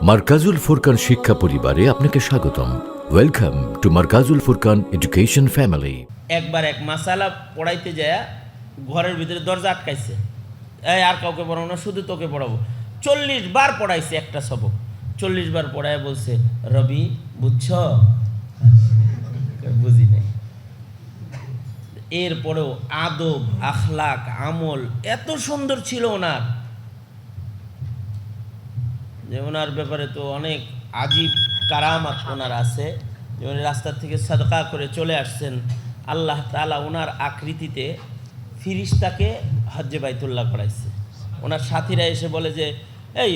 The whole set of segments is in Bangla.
মারকাজুল ফুরকান শিক্ষা পরিবারে আপনাকে স্বাগতম। Welcome two Markazul Furqan education family. একবার এক মাসালা পড়াইতে যায় ঘরের ভিতরে দরজা আটকাইছে, এই আর কাউকে পড়াবো না, শুধু তোকে পড়াবো। 40 বার পড়াইছে একটা সবক, 40 বার পড়ায় বলছে, রবি বুঝছ? বুঝি নাই। এরপরেও আদব, আখলাক, আমল এত সুন্দর ছিল ওনার, যে ওনার ব্যাপারে তো অনেক আজীব কারামাত ওনার আছে। যেমন রাস্তার থেকে সাদকা করে চলে আসছেন, আল্লাহ তাআলা ওনার আকৃতিতে ফিরিস্তাকে হজ্জে বাইতুল্লাহ করাইছে। ওনার সাথীরা এসে বলে যে, এই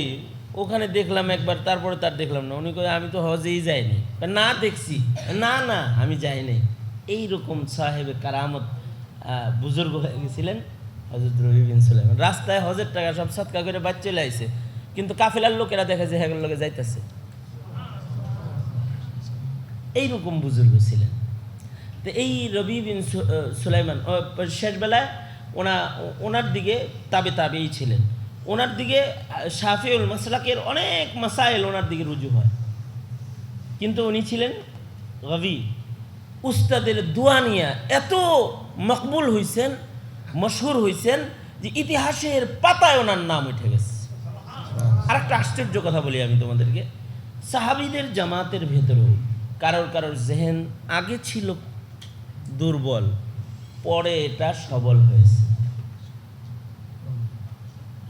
ওখানে দেখলাম একবার, তারপরে তার দেখলাম না। উনি কয়ে, আমি তো হজেই যাইনি। না দেখছি, না না আমি যাইনি। এইরকম সাহেবে কারামত বুজুর্গ হয়ে গেছিলেন হযরত রবি বিন সুলাইমান। রাস্তায় হজের টাকা সব সাদকা করে বাদ চলে আইছে, কিন্তু কাফেলার লোকেরা দেখে যে হেগের লোকে যাইতেছে। এইরকম বুজুর্গ ছিলেন। তো এই রবি বিন সুলাইমান শেষবেলায় ওনার দিকে তাবেই ছিলেন। ওনার দিকে শাফিউল মাসলাকের অনেক মাসাইল ওনার দিকে রুজু হয়, কিন্তু উনি ছিলেন রবি। উস্তাদের দোয়া নিয়ে এত মকবুল হইছেন, মশহুর হইছেন, যে ইতিহাসের পাতায় ওনার নাম উঠে গেছে। আর একটা আশ্চর্য কথা বলি আমি তোমাদেরকে, সাহাবীদের জামাতের ভেতরেও কারোর জেহেন আগে ছিল দুর্বল, পরে এটা সবল হয়েছে।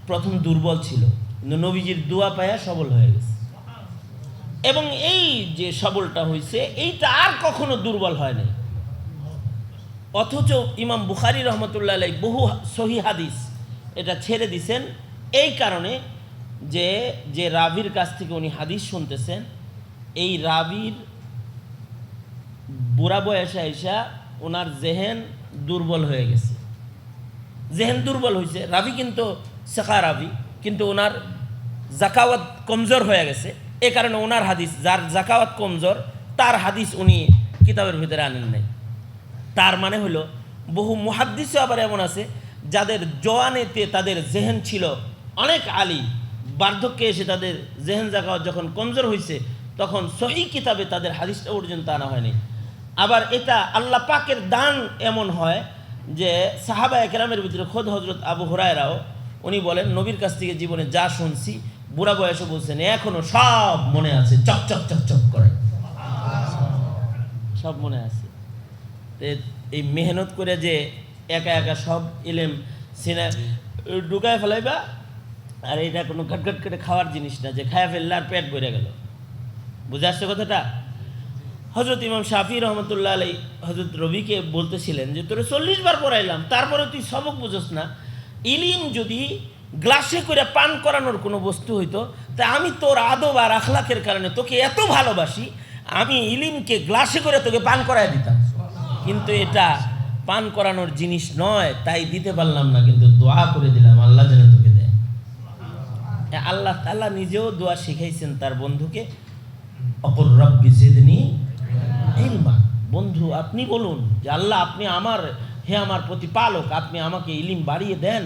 প্রথম দুর্বল ছিল, কিন্তু নবীজির দোয়া পায়া সবল হয়ে গেছে। এবং এই যে সবলটা হয়েছে, এইটা আর কখনো দুর্বল হয় নাই। অথচ ইমাম বুখারী রহমতুল্লাহ আলাইহি বহু সহিহ হাদিস এটা ছেড়ে দিছেন এই কারণে যে রাবির কাছ থেকে উনি হাদিস শুনতেছেন, এই রাবির বুড়া বয়সে আইসা ওনার জেহেন দুর্বল হয়ে গেছে। জেহেন দুর্বল হয়েছে, রাবি কিন্তু শেখা রাবি, কিন্তু ওনার জাকাওয়াত কমজোর হয়ে গেছে। এ কারণে ওনার হাদিস, যার জাকাওয়াত কমজোর, তার হাদিস উনি কিতাবের ভিতরে আনেন নাই। তার মানে হলো, বহু মুহাদ্দিসও আবার এমন আছে যাদের জওয়ানেতে তাদের জেহেন ছিল অনেক আলী, বার্ধক্যে এসে তাদের জেহেন জাকাওয়াত যখন কমজোর হয়েছে, তখন সহিহ কিতাবে তাদের হাদিসটা পর্যন্ত আনা হয়নি। আবার এটা আল্লাহ পাকের দান এমন হয় যে সাহাবায়ে কেরামের ভিতরে খোদ হযরত আবু হুরায়রাও উনি বলেন, নবীর কাছ থেকে জীবনে যা শুনছি, বুড়া বয়সে বলছেন, এখনো সব মনে আছে, চকচক চকচক করে সব মনে আছে। এই মেহনত করে যে একা একা সব ইলম সিনা ঢুকায় ফেলাইবা, আর এটা কোনো ঘটঘট করে খাওয়ার জিনিস না যে খায়া ফেললে আর পেট ভরে গেল। বুঝে আসছে কথাটা? হযরত ইমাম শাফি রহমতুল্লাহ আলাইহি হযরত রবিকে বলতেছিলেন যে, তোরে 40 বার পড়াইলাম, তারপরে তুই সবক বুঝস না। ইলিম যদি গ্লাসে করে পান করানোর কোনো বস্তু হইতো, তা আমি তোর আদব আর আখলাকের কারণে তোকে এত ভালোবাসি, আমি ইলিমকে গ্লাসে করে তোকে পান করায় দিতাম। কিন্তু এটা পান করানোর জিনিস নয়, তাই দিতে পারলাম না, কিন্তু দোয়া করে দিলাম, আল্লাহ যেন তোকে দেয়। আল্লাহ তাআলা নিজেও দোয়া শিখাইছেন তার বন্ধুকে, অকুর রব্বি জিদনি ইলমা। বন্ধু আপনি বলুন যে, আল্লাহ আপনি হে আমার প্রতিপালক, আপনি আমাকে ইলিম বাড়িয়ে দেন।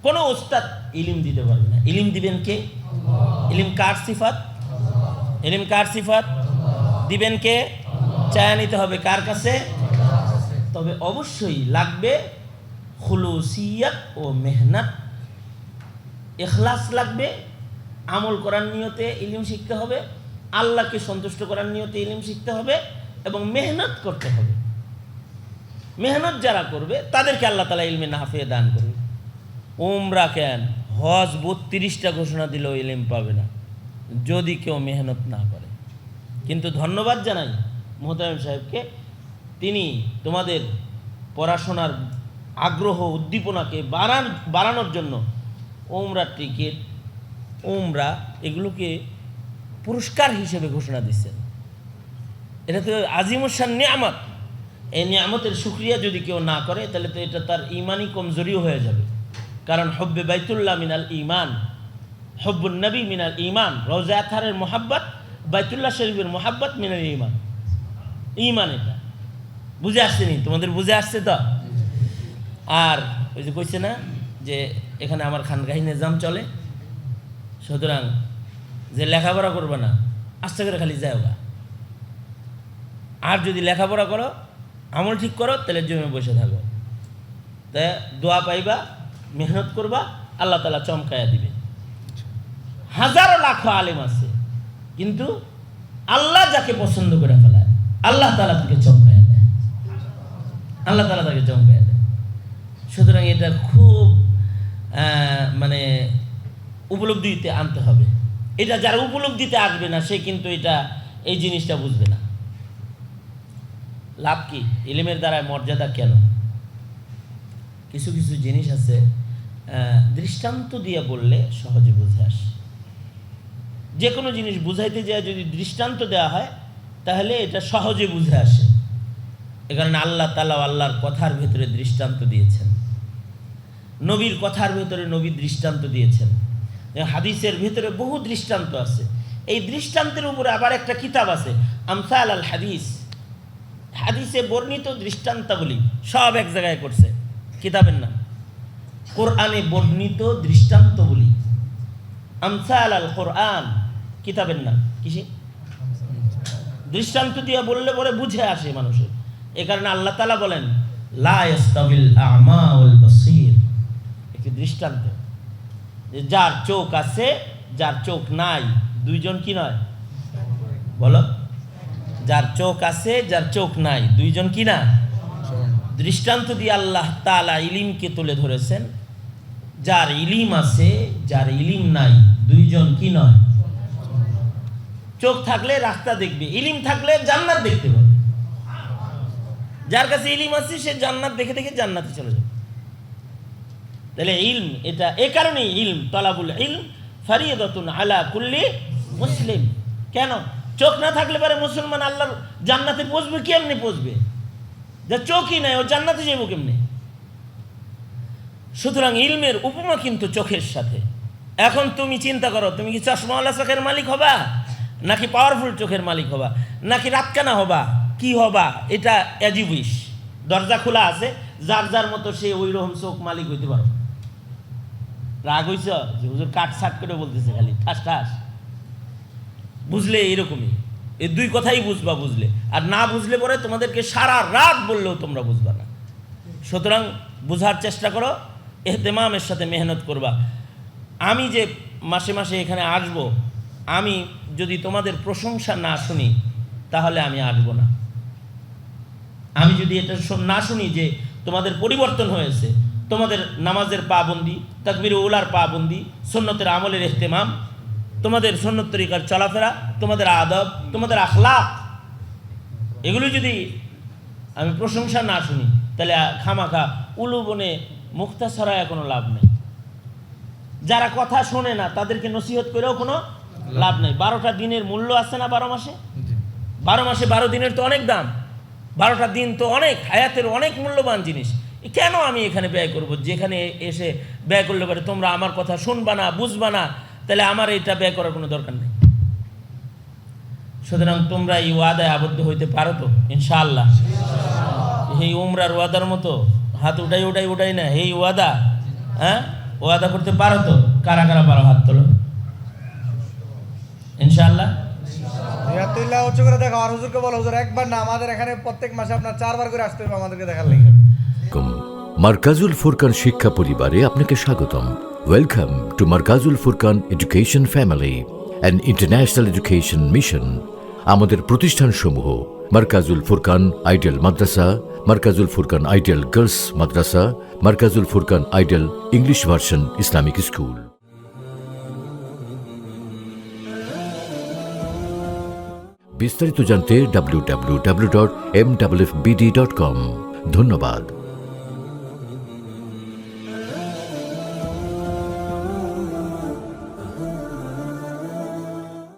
কোনো ওস্তাদ ইলিম দিতে পারবে না। ইলিম দিবেন কে? ইলিম কার সিফাত? ইলিম কার সিফাত? দিবেন কে? চায়া নিতে হবে কার কাছে? তবে অবশ্যই লাগবে খুলুসিয়াত ও মেহনত, ইখলাস লাগবে। আমল করার নিয়তে ইলিম শিখতে হবে, আল্লাহকে সন্তুষ্ট করার নিয়তে ইলিম শিখতে হবে, এবং মেহনত করতে হবে। মেহনত যারা করবে তাদেরকে আল্লাহ তাআলা ইলমে নাফে দান করবে। উমরা কেন, হজ 32টা ঘোষণা দিলেও ইলম পাবে না যদি কেউ মেহনত না করে। কিন্তু ধন্যবাদ জানাই মোহতারাম সাহেবকে, তিনি তোমাদের পড়াশোনার আগ্রহ উদ্দীপনাকে বাড়ানোর জন্য উমরা টিকিট, উমরা এগুলোকে পুরস্কার হিসেবে ঘোষণা দিচ্ছেন। এটা তো আজিমুশান নিয়ামত। এই নিয়ামতের শুকরিয়া যদি কেউ না করে, তাহলে তো এটা তার ইমানি কমজোরিও হয়ে যাবে। কারণ হব্বে বাইতুল্লাহ মিনাল ইমান, হব্বুন নবী মিনাল ইমান। রওজা আতহারের মোহাব্বত, বাইতুল্লাহ শরীফের মোহাব্বত মিনাল ইমান। ইমান এটা বুঝে আসছে নি? তোমাদের বুঝে আসছে তো? আর ওই যে কইছে না যে এখানে আমার খানগাহি নিজাম চলে, সুতরাং যে লেখাপড়া করবে না, আস্তে করে খালি যায় ওগা। আর যদি লেখাপড়া করো, আমল ঠিক করো, তাহলে জমে বসে থাকো, তাই দোয়া পাইবা, মেহনত করবা, আল্লাহ তাআলা চমকায়া দিবে। হাজারো লাখো আলেম আছে, কিন্তু আল্লাহ যাকে পছন্দ করে ফেলায় আল্লাহ তাআলা তাকে চমকায়া দেয়, আল্লাহ তাআলা তাকে চমকায়া দেয়। সুতরাং এটা খুব মানে উপলব্ধিতে আনতে হবে। এটা যারা উপলব্ধিতে আসবে না, সে কিন্তু এই জিনিসটা বুঝবে না। লাভ কি? ইলমের দ্বারা মর্যাদা কেন? কিছু কিছু জিনিস আছে দৃষ্টান্ত দিয়ে বললে সহজে বুঝে আসে। যে কোনো জিনিস বুঝাইতে যায় যদি দৃষ্টান্ত দেওয়া হয়, তাহলে এটা সহজে বুঝে আসে। এ কারণে আল্লাহ তাআলা আল্লাহর কথার ভেতরে দৃষ্টান্ত দিয়েছেন, নবীর কথার ভেতরে নবীর দৃষ্টান্ত দিয়েছেন, হাদিসের ভেতরে বহু দৃষ্টান্ত আছে। এই দৃষ্টান্তের উপরে আবার একটা কিতাব আছে, আমসাল আল হাদিস, হাদিসে বর্ণিত দৃষ্টান্তাবলী সব এক জায়গায় করছে, কিতাবের নাম কোরআনে বর্ণিত দৃষ্টান্তবলী, আমসাল আল কোরআন কিতাবের নাম। কিসে? দৃষ্টান্ত দিয়ে বললে পরে বুঝে আসে মানুষের। এ কারণে আল্লাহ তাআলা বলেন লা ইস্তাবিল আ'মা ওয়াল বাসীর, একটি দৃষ্টান্ত, যে যার চোখ আছে যার চোখ নাই, দুইজন কি নয়? বলো, যার চোখ আছে যার চোখ নাই, দুইজন কি না? দৃষ্টান্ত দিয়ে আল্লাহ তাআলা ইলিমকে তুলে ধরেছেন। যার ইলিম আছে যার ইলিম নাই, দুইজন কি নয়? চোখ থাকলে রাস্তা দেখবে, ইলিম থাকলে জান্নাত দেখতে পাবে। যার কাছে ইলিম আছে সে জান্নাত দেখে দেখে জান্নাতে চলে যাবে। তাহলে ইলম, এটা এ কারণেই ইলম, তালাবুল ইলম ফারিয়াদাতুন আলা কুল্লি মুসলিম। কেন? চোখ না থাকলে পারে মুসলমান আল্লাহর জান্নাতে পৌঁছবে কেমনে? পৌঁছবে যার চোখই নাই, ও জান্নাতে যাইব কেমনে? সুতরাং ইলমের উপমা কিন্তু চোখের সাথে। এখন তুমি চিন্তা করো, তুমি কি চশমাওয়ালা চোখের মালিক হবা, নাকি পাওয়ারফুল চোখের মালিক হবা, নাকি রাতকানা হবা, কি হবা? এটা অ্যাজিবিস, দরজা খোলা আছে, যার যার মতো সে ওই রকম চোখ মালিক হইতে পারো। রাগ হইছ যে হুজুর কাট সাট করে বলতেছে খালি ঠাস ঠাস? বুঝলে এরকমই, এই দুই কথাই বুঝবা, বুঝলে। আর না বুঝলে পরে তোমাদেরকে সারা রাত বললেও তোমরা বুঝবা না। সুতরাং বুঝার চেষ্টা করো, এহতেমামের সাথে মেহনত করবা। আমি যে মাসে মাসে এখানে আসব, আমি যদি তোমাদের প্রশংসা না শুনি তাহলে আমি আসবো না। আমি যদি এটা না শুনি যে তোমাদের পরিবর্তন হয়েছে, তোমাদের নামাজের পাবন্দি, তাকবীরে উলার পাবন্দি, সুন্নতের আমলের ইহতেমাম, তোমাদের সুন্নত তরিকার চলাফেরা, তোমাদের আদব, তোমাদের আখলাক, এগুলো যদি আমি প্রশংসা না শুনি, তাহলে খামাখা উলুবনে মুক্তা ছড়ায় কোনো লাভ নেই। যারা কথা শোনে না তাদেরকে নসিহত করেও কোনো লাভ নেই। 12টা দিনের মূল্য আছে না? 12 মাসে, 12 মাসে 12 দিনের তো অনেক দাম। 12টা দিন তো অনেক, হায়াতের অনেক মূল্যবান জিনিস। কেন আমি এখানে ব্যয় করব? যেখানে এসে ব্যয় করলে পারে তোমরা আমার কথা শুনবা না, বুঝবা না, তাহলে আমার এটা ব্যয় করার কোনো দরকার নেই। সুতরাং তোমরা এই ওয়াদায় আবদ্ধ হইতে পারো তো ইনশাআল্লাহ? এই উমরার ওয়াদার মতো হাত উঠাই না, এই ওয়াদা, হ্যাঁ, ওয়াদা করতে পারো তো? কারা কারা পারো? হাত তোলো ইনশাআল্লাহ। উচ্চ করে দেখো, আর হুজুরকে বলো হুজুর একবার না, আমাদের এখানে প্রত্যেক মাসে আপনার 4 বার করে আসতে হবে আমাদেরকে দেখার লেগে। মার্কাজুল ফুরকান শিক্ষা পরিবারে আপনাকে স্বাগতম। Welcome to Markazul Furqan education family, an international education mission. আমাদের প্রতিষ্ঠানসমূহ Markazul Furqan ideal madrasa, Markazul Furqan ideal girls madrasa, Markazul Furqan ideal English version Islamic school. বিস্তারিত জানতে www.mwfbd.com। ধন্যবাদ।